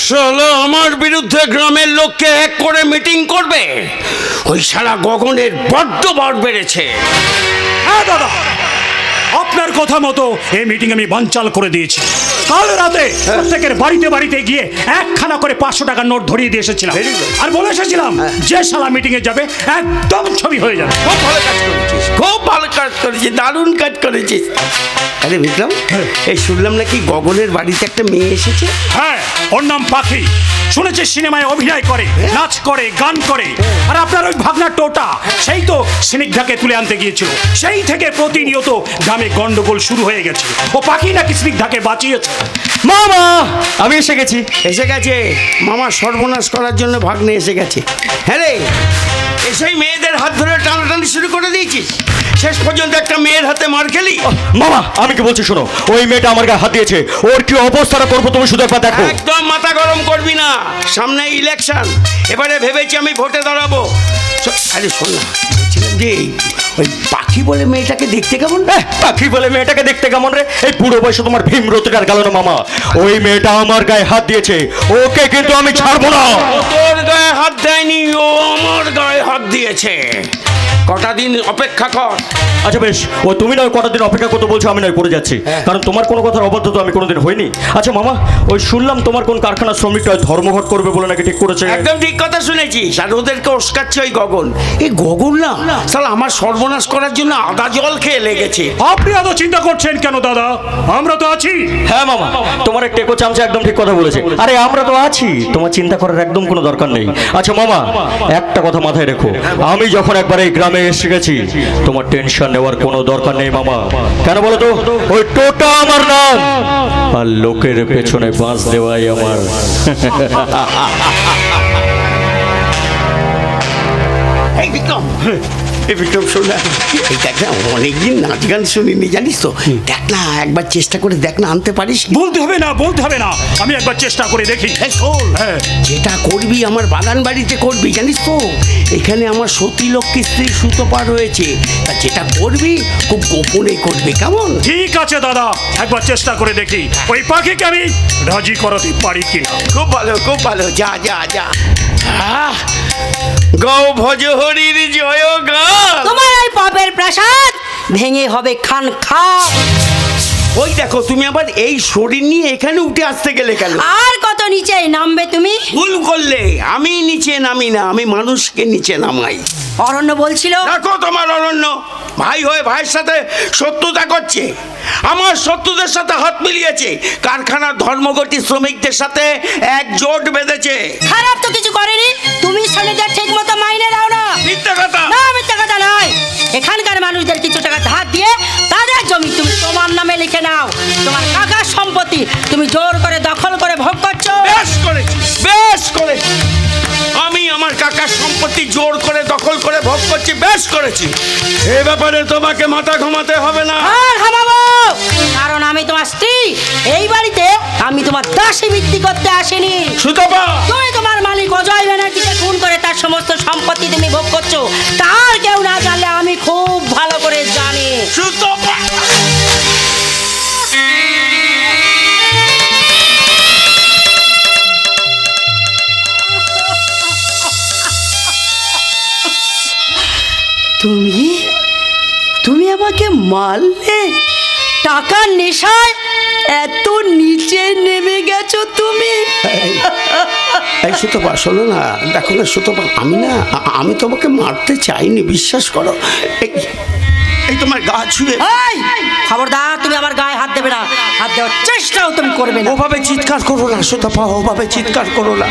শালা আমার বিরুদ্ধে গ্রামের লোককে এক করে মিটিং করবে? ওই শালা গগনের বড্ড বার বেড়েছে। হ্যাঁ দাদা, আপনার কথা মতো এই মিটিং আমি বানচাল করে দিয়েছি। কাল রাতে প্রত্যেকের বাড়িতে বাড়িতে গিয়ে একখানা করে 500 টাকার নোট ধরিয়ে দিয়ে এসেছিলাম, আর বলে এসেছিলাম যে শালা মিটিং এ যাবে একদম ছবি হয়ে যাবে। খুব ভালো কাজ করেছিস, খুব ভালো কাজ করেছিস, দারুণ কাজ করেছিস। আরে বিক্রম, এই শুনলাম নাকি গগনের বাড়িতে একটা মেয়ে এসেছে? হ্যাঁ, ওর নাম পাখি। শুনেছি সিনেমায় অভিনয় করে, নাচ করে, গান করে। আর আপনার ওই ভাগনা টোটা সেই তো স্নিগ্ধাকে তুলে আনতে গিয়েছিল। সেই থেকে প্রতিনিয়ত গ্রামে গন্ডগোল শুরু হয়ে গেছে। ও পাখি নাকি স্নিগ্ধাকে বাঁচিয়েছে। মামা, আমি এসে গেছি। এসে গেছে মামা, সর্বনাশ করার জন্য ভাগ্নে এসে গেছে। হ্যাঁ রে, এসেই মেয়েদের হাত ধরে টানাটানি শুরু করে দিয়েছিস। শেষ পর্যন্ত একটা মেয়ের হাতে মার খেলি। মামা, আমি কি বলছি শোনো, ওই মেয়েটা আমার গায়ে হাত দিয়েছে। ওর কি অবস্থাটা করবো তুমি শুধু একবার দেখো। একদম মাথা গরম করবি না, সামনে ইলেকশন। এবারে ভেবেছি আমি ভোটে দাঁড়াবো। আরে শোন না, বলছিলাম যে ওই পাখি বলে মেয়েটাকে দেখতে কেমন? পাখি বলে মেয়েটাকে দেখতে কেমন রে? এই বুড়ো বয়সে তোমার ভীমরতিটার গেল না মামা। ওই মেয়েটা আমার গায়ে হাত দিয়েছে, ওকে কিন্তু আমি ছাড়বো না। ও তোর গায়ে হাত দেয়নি, ও আমার গায়ে হাত দিয়েছে। কটা দিন অপেক্ষা কর। আচ্ছা বেশ, ও তুমি নয় কটা দিন অপেক্ষা করতে বলছো, আমি নয় করে যাচ্ছি। কারণ তোমার কোনো কথার অবাধ্য তো আমি কোনোদিন হইনি। আচ্ছা মামা, ওই শুনলাম তোমার কোন কারখানার শ্রমিকটা ধর্মঘট করবে বলে নাকি ঠিক করেছে? একদম ঠিক কথা শুনেছিস। আর ওদেরকে উস্কাচ্ছে ওই গগন। এই গগন না শালা আমার সর্বনাশ করার জন্য আদা জল খেয়ে লেগেছে। আপনি এত চিন্তা করছেন কেন দাদা? আমরা তো আছি। হ্যাঁ মামা, তোমার এক টেকো চামচা একদম ঠিক কথা বলেছে। আরে আমরা তো আছি, তোমার চিন্তা করার একদম কোনো দরকার নেই। আচ্ছা মামা, একটা কথা মাথায় রেখো, আমি যখন একবার এই গ্রামে এসে গেছি, তোমার টেনশন নেওয়ার কোনো দরকার নেই মামা। কেন বলো তো? ওই টোটা আমার নাম, আর লোকের পেছনে বাঁশ দেওয়াই আমার। এই বিক্রম, এই বিক্রম শোন না, এই দেখ না, অনেকদিন নাচ গান শুনিনি জানিস তো। দেখ না, একবার চেষ্টা করে দেখ না, আনতে পারিস? বলতে হবে না, বলতে হবে না, আমি একবার চেষ্টা করে দেখি। এই শোন, হ্যাঁ। যেটা করবি আমার বাগান বাড়িতে করবি জানিস তো। এখানে আমার সতী লক্ষ্মী স্ত্রী সুতপা রয়েছে, তা যেটা করবি খুব গোপনে করবি, কেমন? ঠিক আছে দাদা, একবার চেষ্টা করে দেখি ওই পাখিকে আমি রাজি করাতে পারি কিনা। খুব ভালো, খুব ভালো, যা যা যা। গৌ ভজ হরির জয় গান। তোমার এই পাপের প্রাসাদ ভেঙে হবে খান খান। ওই দেখো, তুমি আবার এই শরীর নিয়ে এখানে উঠে আসতে গেলে কেন? আর কত নিচে নামবে তুমি? ভুল করলে। আমি নিচে নামি না, আমি মানুষকে নিচে নামাই। অরণ্য বলছিল দেখো তোমার অরণ্য ভাই হয়ে ভাইয়ের সাথে শত্রুতা করছে, আমার শত্রুদের সাথে হাত মিলিয়েছে, কারখানার ধর্মঘটি শ্রমিকদের সাথে একজোট বেঁধেছে। খারাপ তো কিছু করেনি, তুমি শ্রমিকদের ঠিক মতো মাইনে দাও না। মিথ্যা কথা। না, মিথ্যা কথা নয়। এখানকার মানুষদের কিছু টাকা ধার দিয়ে তাদের জমি তুমি তোমার নামে লিখে নাও। তোমার কাকার সম্পত্তি তুমি জোর করে দখল করে ভোগ করছো। বেশ করেছি, বেশ করেছি। আমি আমার কাকার সম্পত্তি জোর করে দখল করে ভোগ করছি, বেশ করেছি। এ ব্যাপারে তোমাকে মাথা ঘামাতে হবে না। আর হামাবো, কারণ আমি তোমার স্ত্রী। এই বাড়িতে আমি তোমার দাসী বৃত্তি করতে আসিনি। সুতপা, তুমি তোমার মালিক অজয় ব্যানার্জিকে খুন করে তার সমস্ত সম্পত্তি তুমি ভোগ করছো। তার কেউ না জানলে আমি খুব ভালো করে জানি। সুতপা। তুমি আমাকে মারলে? টাকার নেশায় এত নিচে নেমে গেছো তুমি? এই সুতপা শোনো না, দেখো না সুতপা, আমি তোমাকে মারতে চাইনি, বিশ্বাস করো। এই তোমার গা ছুঁয়ে। এই খবরদার, তুমি আমার গায়ে হাত দেবে না। হাত দেওয়ার চেষ্টাও তুমি করবে না। ওভাবে চিৎকার করো না সুতপা, ওভাবে চিৎকার করো না।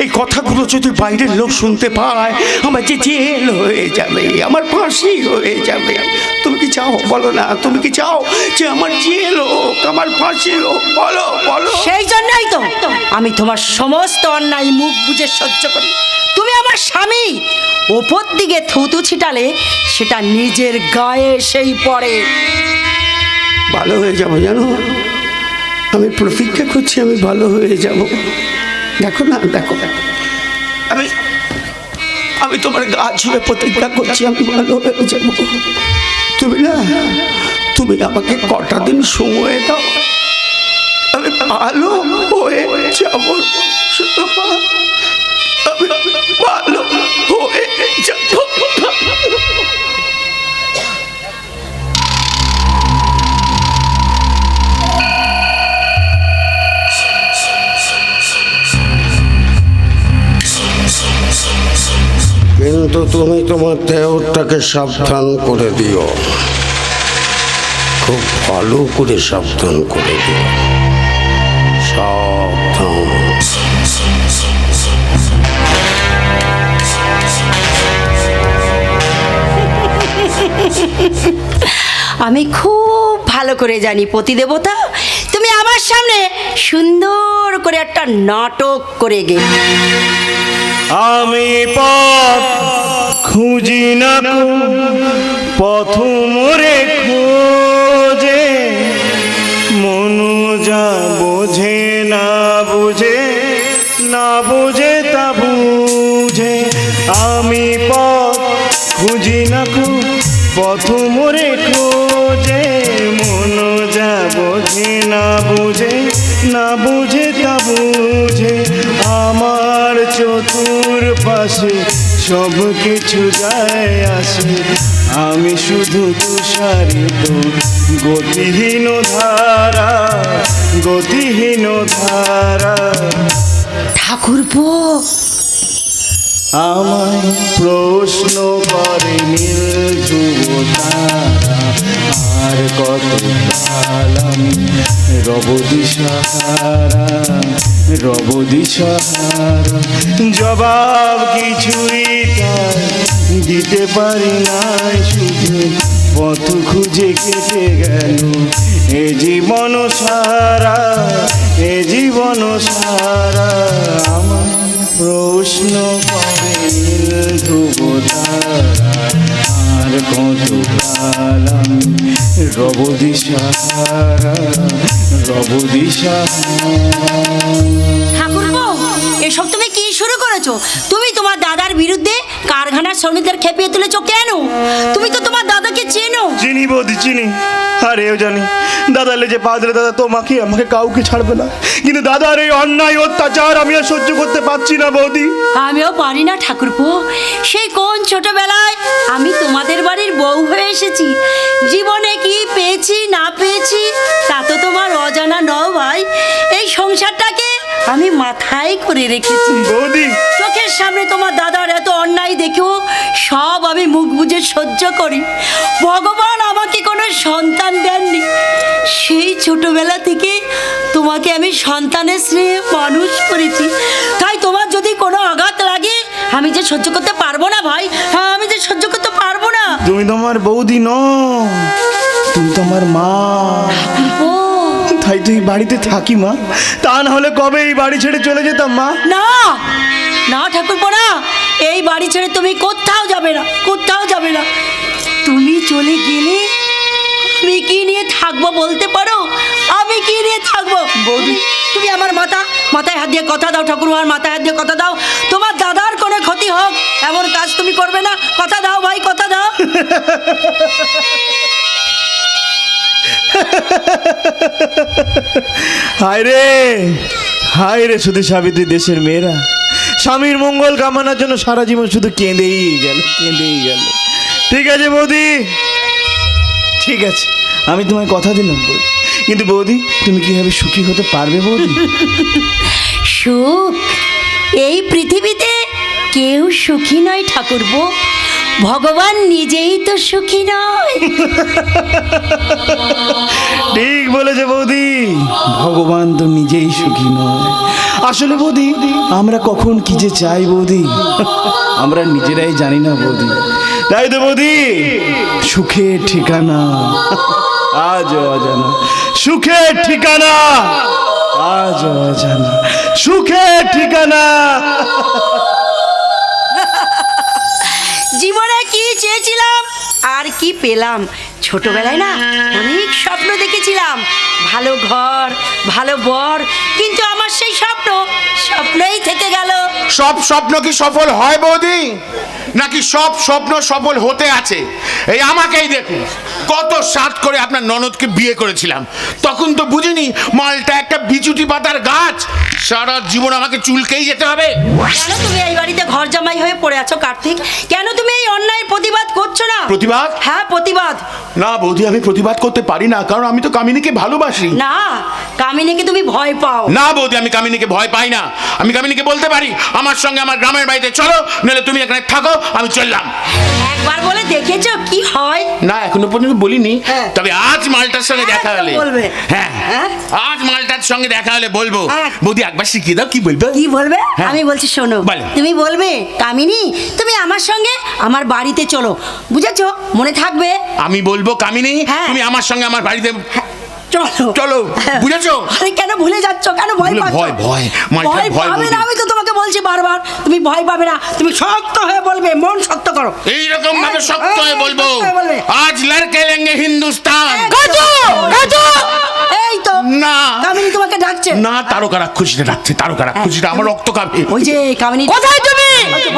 এই কথাগুলো যদি বাইরের লোক শুনতে পায়, আমার যে জেল হয়ে যাবে, আমার ফাঁসি হয়ে যাবে। তুমি কি চাও বলো না? তুমি কি চাও যে আমার জেল হোক, আমার ফাঁসি হোক? বলো বলো। সেই জন্যই তো আমি তোমার সমস্ত অন্যায় মুখ বুজে সহ্য করি। তুমি আমার স্বামী, ওপর দিকে থুতু ছিটালে সেটা নিজের গায়ে সেই পড়ে। ভালো হয়ে যাবো জানো, আমি প্রতিজ্ঞা করছি আমি ভালো হয়ে যাব। দেখো না, দেখো, আমি তোমার গা ছুঁয়ে প্রতিজ্ঞা করছি আমি ভালো হয়ে যাব। তুমি আমাকে কটা দিন সময় দাও, আমি ভালো হয়ে যাব। কিন্তু তুমি তোমার দেওরটাকে সাবধান করে দিও, খুব ভালো করে সাবধান করে দিও, সাবধান। আমি খুব ভালো করে জানি পতিদেবতা, তুমি আমার সামনে সুন্দর করে একটা নাটক করে গেলে। আমি পথ খুঁজি না পথ মোরে খোঁজে, মনু যা বোঝে না বুঝে, না বুঝে তা বুঝে। আমি পথ খুঁজি না পথ মোরে খোঁজে, মনু যা বোঝে না বুঝে, না বুঝে তা বুঝে। আমার চতুর্পাশে সব কিছু যায় আসে, আমি শুধু তুষারিত গতিহীন ধারা, গতিহীন ধারা। ঠাকুরপো, আমায় প্রশ্ন করে নীল ধ্রুব তারা, আর কত কাল আমি রব দিশাহারা, রব দিশাহারা। জবাব কিছুই তাই দিতে পারি নাই, শুধু পথ খুঁজে কেটে গেল এ জীবন সারা, এ জীবন সারা। আমার প্রশ্ন করে নীল ধ্রুব তারা, আর কত কাল আমি রব দিশাহারা, রব দিশাহারা। ঠাকুরপো, এসব তুমি কি শুরু করেছো? তুমি তোমার দাদার বিরুদ্ধে কারখানার শ্রমিকদের খেপিয়ে তুলেছো কেন? তুমি তো তোমার দাদাকে চেনো। চিনি বৌদি চিনি, আর এও জানি দাদা লেজে পা দিলে দাদা তোমাকে আমাকে কাউকে ছাড়বে না, কিন্তু দাদার এই অন্যায় অত্যাচার আমি আর সহ্য করতে পারছি না বৌদি। আমিও পারি না ঠাকুরপো। সেই কোন ছোটবেলায় আমি তোমাদের বাড়ির বউ হয়ে এসেছি, জীবনে কি পেয়েছি না পেয়েছি তা তো তোমার অজানা নও ভাই। এই সংসারটাকে আমি মাথায় করে রেখেছি বৌদি। চোখের সামনে তোমার দাদার এত অন্যায় দেখেও সব আমি মুখ বুজে সহ্য করি। ভগবান আমাকে কোনো সন্তান দেননি, সেই ছোটবেলা থেকে তোমাকে আমি সন্তানের স্নেহে মানুষ করেছি। তাই তোমার যদি কোনো আঘাত লাগে আমি যে সহ্য করতে পারবো না ভাই, হ্যাঁ আমি যে সহ্য করতে পারবো না। তুমি তোমার বৌদি ন, তুমি তোমার মা। ও তাই তুই বাড়িতে থাকি মা, তা না হলে কবে এই বাড়ি ছেড়ে চলে যেতাম মা। না না ঠাকুরপো না, এই বাড়ি ছেড়ে তুমি কোথাও যাবে না, কোথাও যাবে না। তুমি চলে গেলে আমি কি নিয়ে থাকবো বলতে পারো? আমি কি নিয়ে থাকবো? বৌদি। তুমি আমার মাথায় হাত দিয়ে কথা দাও ঠাকুর, আমার মাথায় হাত দিয়ে কথা দাও, তোমার দাদার কোনো ক্ষতি হোক এমন কাজ তুমি করবে না। কথা দাও ভাই, কথা দাও। হায় রে, হায় রে, শুধু সাবিত্রী দেশের মেয়েরা স্বামীর মঙ্গল কামনার জন্য সারা জীবন শুধু কেঁদেই গেল, কেঁদেই গেল। ঠিক আছে বৌদি, ঠিক আছে, আমি তোমায় কথা দিলাম বৌদি, কিন্তু বৌদি তুমি কিভাবে সুখী হতে পারবে বৌদি? সুখ এই পৃথিবীতে কেউ সুখী নয় ঠাকুরপো, ভগবান নিজেই তো সুখী নয়। ঠিক বলেছে বৌদি, ভগবান তো নিজেই সুখী নয়। আসলে বৌদি আমরা কখন কি যে চাই বৌদি আমরা নিজেরাই জানি না বৌদি। তাই তো বৌদি সুখের ঠিকানা আজ অজানা, সুখের ঠিকানা আজ অজানা, সুখের ঠিকানা। জীবনে কি চেয়েছিলাম আর কি পেলাম? ছোটবেলায় না অনেক স্বপ্ন দেখেছিলাম, ভালো ঘর, ভালো বর, কিন্তু আমার সেই স্বপ্নই থেকে গেল। সব স্বপ্ন কি সফল হয় বৌদি, নাকি সব স্বপ্ন সফল হতে আছে? এই আমাকেই দেখুন, কত সাত করে আপনার ননদকে বিয়ে করেছিলাম, তখন তো বুঝিনি মালটা একটা বিচুটি পাতার গাছ, সারা জীবন আমাকে চুলকেই যেতে হবে। কেন তুমি এই বাড়িতে ঘর জামাই হয়ে পড়ে আছো কার্তিক? কেন তুমি এই অন্যায়ের প্রতিবাদ করছো না? প্রতিবাদ? হ্যাঁ, প্রতিবাদ। না বৌদি, আমি প্রতিবাদ করতে পারি না, কারণ আমি তো কামিনীকে ভালোবাসি। না, কামিনীকে তুমি ভয় পাও। না বৌদি, আমি কামিনীকে ভয় পাই না। আমি কামিনীকে বলতে পারি আমার সঙ্গে আমার গ্রামের বাড়িতে চলো, নইলে তুমি এখানে থাকো, আমি চললাম। একবার বলে দেখেছো কি হয়? না, এখনো পর্যন্ত বলিনি, হ্যাঁ। তবে আজ মালটার সঙ্গে দেখা হলে বলবে। হ্যাঁ, হ্যাঁ? আজ মালটার সঙ্গে দেখা হলে বলবো। হ্যাঁ। বৌদি একবার শিখিয়ে দাও, কি বলবো? কি বলবে? হ্যাঁ। আমি বলছি শোনো, বলো। তুমি বলবে কামিনী তুমি আমার সঙ্গে আমার বাড়িতে চলো, বুঝেছো? মনে থাকবে। আমি বলবো কামিনী হ্যাঁ। তুমি আমার সঙ্গে আমার বাড়িতে চলো চলো, বুঝেছো? আরে কেন ভুলে যাচ্ছ? কেন ভয় ভুলে- পাচ্ছ? ভয়, ভয়, মালটা ভয় ভয় পাবে বৌদি। না, আমি তো তোমাকে বলছি বারবার, তুমি ভয় পাবে না, তুমি শক্ত হয়ে বলবে, মন শক্ত করো। এইরকম ভাবে শক্ত হয়ে বলবো, শক্ত হয়ে বলবে। আজ লড়কে লেঙ্গে হিন্দুস্তান। এই তো না। কামিনী তোমাকে ডাকছে। না, তারকা রাক্ষসীটা ডাকছে, তারকা রাক্ষসীটা আমার রক্ত খাবে। ওই যে কামিনী। কোথায় তুমি?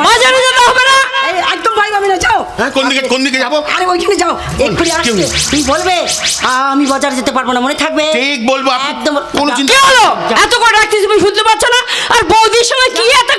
বাজারে যেতে হবে না? এই, একদম ভয় পাবে না, যাও। হ্যাঁ, কোন দিকে যাবো? আরে ওইখানে যাও, এক্ষুনি আসছে। তুমি বলবে আমি বাজারে যেতে পারবো না, মনে থাকবে? ঠিক বলবো, আপনি একদম কোনো চিন্তা কি হলো? এত করে ডাকতেছি তুমি শুনতে পাচ্ছ না? আর বৌদির সঙ্গে কি এত